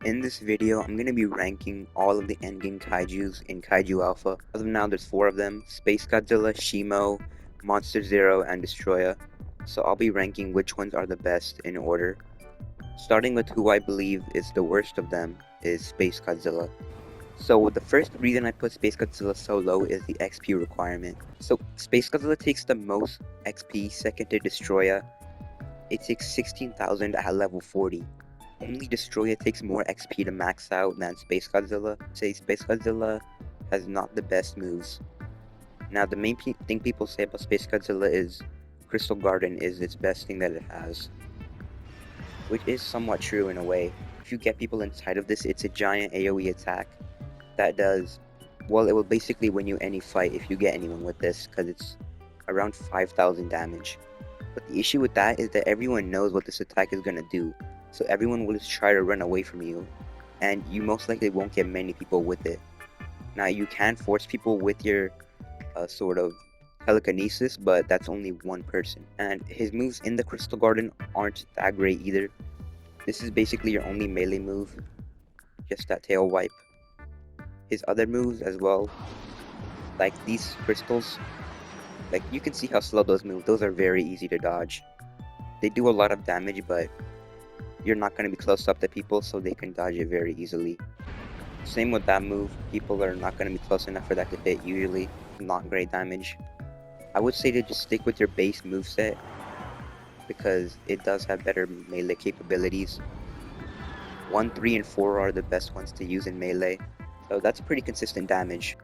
In this video, I'm going to be ranking all of the Endgame Kaijus in Kaiju Alpha. As of now, there's 4 of them: Space Godzilla, Shimo, Monster Zero, and Destoroyah. So I'll be ranking which ones are the best in order. Starting with who I believe is the worst of them is Space Godzilla. So the first reason I put Space Godzilla so low is the XP requirement. So Space Godzilla takes the most XP, second to Destoroyah. It takes 16,000 at level 40. Only Destoroyah takes more XP to max out than Space Godzilla. Say Space Godzilla has not the best moves. Now the main thing people say about Space Godzilla is Crystal Garden is its best thing that it has, which is somewhat true in a way. If you get people inside of this, it's a giant AoE attack that does, well, it will basically win you any fight if you get anyone with this, because it's around 5,000 damage. But the issue with that is that everyone knows what this attack is going to do. So everyone will just try to run away from you, and you most likely won't get many people with it. Now you can force people with your sort of telekinesis, but that's only one person. And his moves in the Crystal Garden aren't that great either. This is basically your only melee move, just that tail wipe. His other moves as well, like these crystals, like you can see how slow those move. Those are very easy to dodge. They do a lot of damage, but you're not going to be close up to people, so they can dodge it very easily. Same with that move, people are not going to be close enough for that to hit usually. Not great damage. I would say to just stick with your base moveset, because it does have better melee capabilities. 1, 3, and 4 are the best ones to use in melee, so that's pretty consistent damage.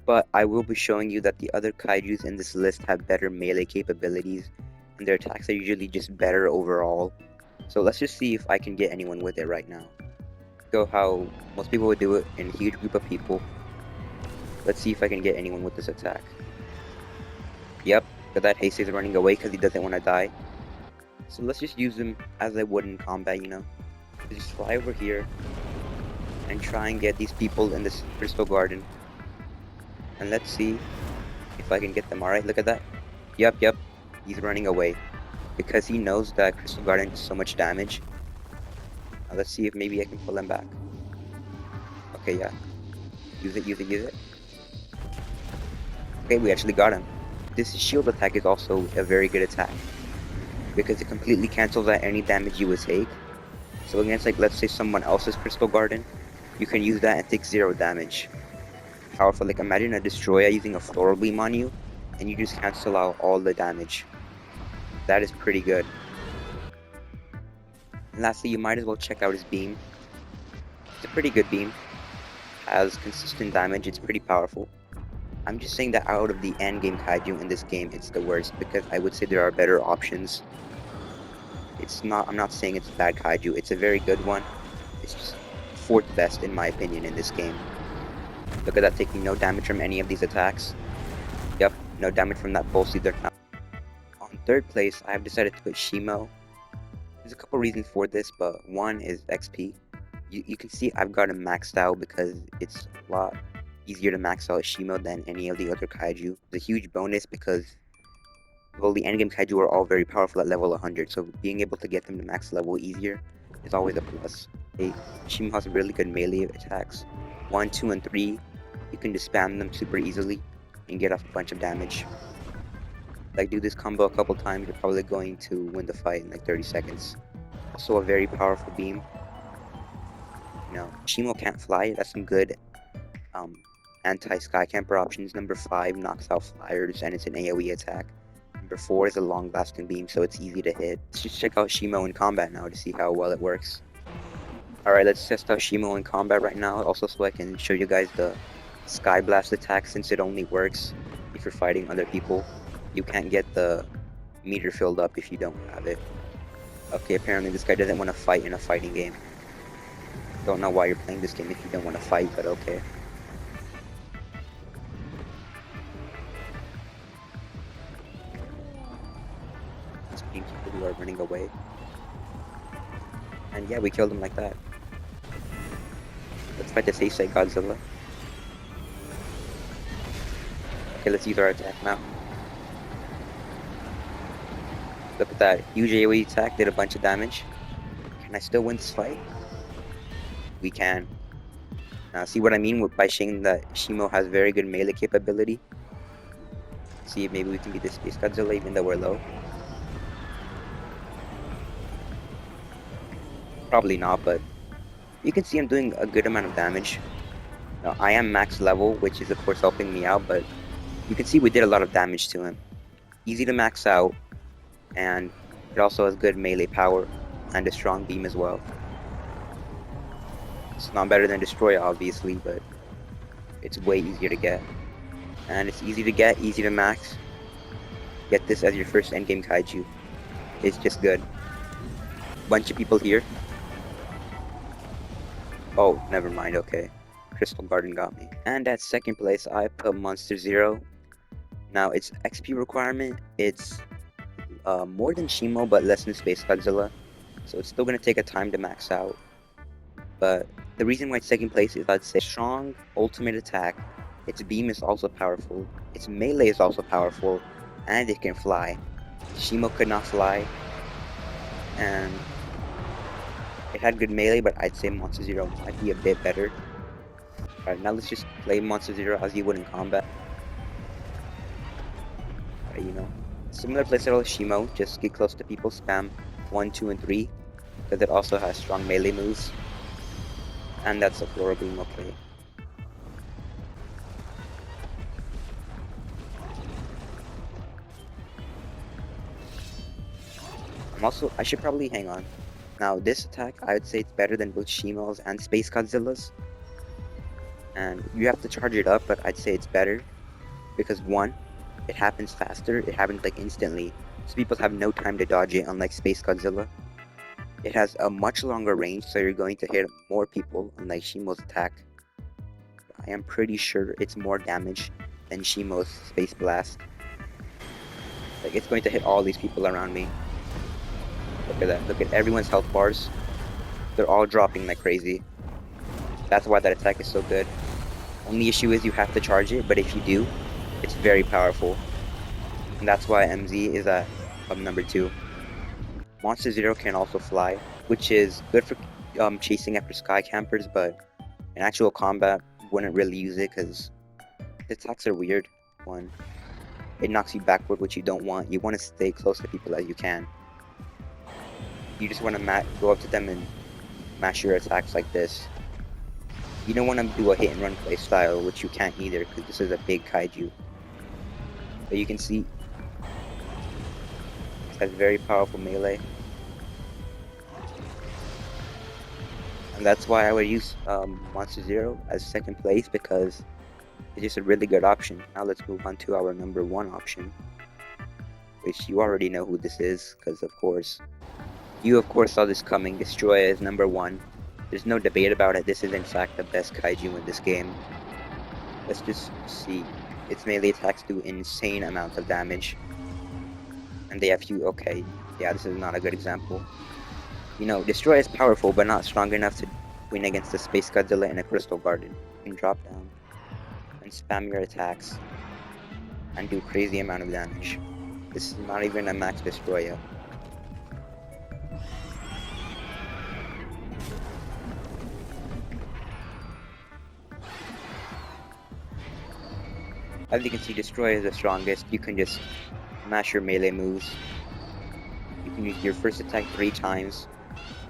But I will be showing you that the other kaijus in this list have better melee capabilities, and their attacks are usually just better overall. So let's just see if I can get anyone with it right now. Go how most people would do it in a huge group of people. Let's see if I can get anyone with this attack. Yep, look at that, Heisei is running away because he doesn't want to die. So let's just use him as I would in combat, you know. Just fly over here and try and get these people in this Crystal Garden. And let's see if I can get them. Alright, look at that. Yep, he's running away, because he knows that Crystal Garden does so much damage. Now let's see if maybe I can pull him back. Okay, yeah. Use it. Okay, we actually got him. This shield attack is also a very good attack, because it completely cancels out any damage you would take. So against, like, let's say someone else's Crystal Garden, you can use that and take 0 damage. Powerful. Like, imagine a Destroyer using a Floral Beam on you, and you just cancel out all the damage. That is pretty good. And lastly, you might as well check out his beam. It's a pretty good beam. Has consistent damage, it's pretty powerful. I'm just saying that out of the endgame kaiju in this game, it's the worst, because I would say there are better options. I'm not saying it's a bad kaiju, it's a very good one. It's just 4th best in my opinion in this game. Look at that, taking no damage from any of these attacks. Yep, no damage from that pulse either. On 3rd place, I have decided to put Shimo. There's a couple reasons for this, but one is XP. You can see I've got him maxed out because it's a lot easier to max out Shimo than any of the other kaiju. It's a huge bonus because, well, the endgame kaiju are all very powerful at level 100, so being able to get them to max level easier is always a plus. Shimo has really good melee attacks. 1, 2, and 3, you can just spam them super easily and get off a bunch of damage. Like, do this combo a couple times, you're probably going to win the fight in like 30 seconds. Also a very powerful beam. You know, Shimo can't fly, that's some good anti-sky camper options. Number 5 knocks out flyers and it's an AoE attack. Number 4 is a long lasting beam, so it's easy to hit. Let's just check out Shimo in combat now to see how well it works. Alright, let's test out Shimo in combat right now, also so I can show you guys the Sky Blast attack, since it only works if you're fighting other people. You can't get the meter filled up if you don't have it. Okay, apparently this guy doesn't want to fight in a fighting game. Don't know why you're playing this game if you don't want to fight, but okay. It's being people who are running away. And yeah, we killed him like that. Let's fight the Heisei Godzilla. Okay, let's use our attack now. Look at that, huge AoE attack, did a bunch of damage. Can I still win this fight? we can. Now, see what I mean by saying that Shimo has very good melee capability? See if maybe we can beat the Space Godzilla even though we're low. Probably not, but you can see I'm doing a good amount of damage. Now, I am max level, which is of course helping me out, but you can see we did a lot of damage to him. Easy to max out, and it also has good melee power and a strong beam as well. It's not better than Destoroyah, obviously, but it's way easier to get. And it's easy to get, easy to max. Get this as your first endgame kaiju. It's just good. Bunch of people here. Oh, never mind, okay. Crystal Garden got me. And at second place, I put Monster Zero. Now, its XP requirement, it's more than Shimo, but less than Space Godzilla. So it's still going to take a time to max out. But the reason why it's second place is I'd say strong ultimate attack. Its beam is also powerful. Its melee is also powerful. And it can fly. Shimo could not fly. And it had good melee, but I'd say Monster Zero might be a bit better. Alright, now let's just play Monster Zero as you would in combat. Alright, you know. Similar playstyle as Shimo, just get close to people, spam 1, 2, and 3. Because it also has strong melee moves. And that's a floor beam, okay. I should probably hang on. Now, this attack, I would say it's better than both Shimo's and Space Godzilla's. And you have to charge it up, but I'd say it's better. Because one, it happens faster, it happens like instantly. So people have no time to dodge it, unlike Space Godzilla. It has a much longer range, so you're going to hit more people, unlike Shimo's attack. I am pretty sure it's more damage than Shimo's Space Blast. Like, it's going to hit all these people around me. Look at that. Look at everyone's health bars. They're all dropping like crazy. That's why that attack is so good. Only issue is you have to charge it, but if you do, it's very powerful. And that's why MZ is at number 2. Monster Zero can also fly, which is good for chasing after sky campers, but in actual combat, wouldn't really use it because the attacks are weird. One, it knocks you backward, which you don't want. You want to stay close to people as you can. You just want to go up to them and mash your attacks like this. You don't want to do a hit and run play style, which you can't either because this is a big kaiju. But you can see it has very powerful melee. And that's why I would use Monster Zero as second place, because it's just a really good option. Now let's move on to our number 1 option, which you already know who this is, because of course saw this coming. Destoroyah is number 1. There's no debate about it. This is in fact the best kaiju in this game. Let's just see. Its melee attacks do insane amounts of damage. And they have okay, yeah, this is not a good example. You know, Destoroyah is powerful, but not strong enough to win against the Space Godzilla in a Crystal Garden. You can drop down and spam your attacks and do crazy amount of damage. This is not even a max Destoroyah. As you can see, Destoroyah is the strongest. You can just mash your melee moves. You can use your first attack 3 times,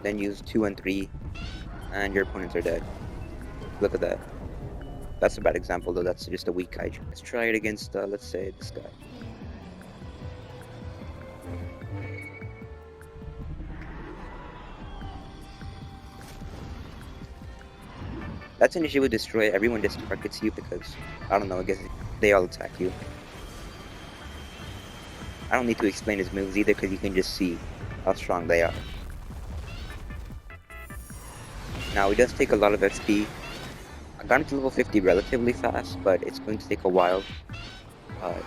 then use 2 and 3, and your opponents are dead. Look at that. That's a bad example though, that's just a weak kaiju. Let's try it against, let's say, this guy. That's an issue with Destoroyah. Everyone just targets you because, I don't know, I guess they all attack you. I don't need to explain his moves either because you can just see how strong they are. Now, it does take a lot of XP. I got him to level 50 relatively fast, but it's going to take a while.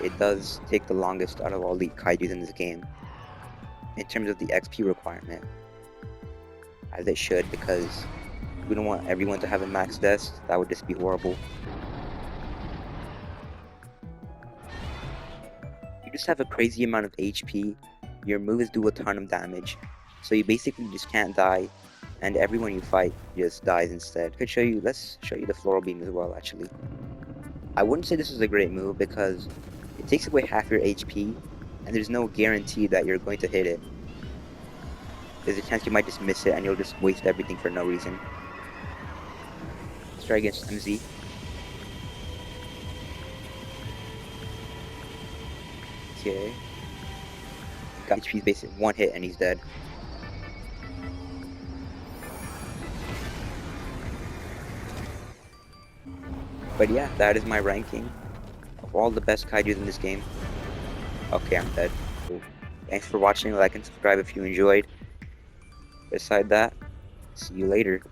It does take the longest out of all the kaijus in this game in terms of the XP requirement, as it should, because we don't want everyone to have a max death. That would just be horrible. You just have a crazy amount of HP, your moves do a ton of damage, so you basically just can't die and everyone you fight just dies instead. Let's show you the floral beam as well, actually. I wouldn't say this is a great move because it takes away half your HP, and there's no guarantee that you're going to hit it. There's a chance you might just miss it, and you'll just waste everything for no reason. Let's try against MZ. Okay. Got HP's basic one hit, and he's dead. But yeah, that is my ranking of all the best kaijus in this game. Okay, I'm dead. Cool. Thanks for watching. Like and subscribe if you enjoyed. Beside that, see you later.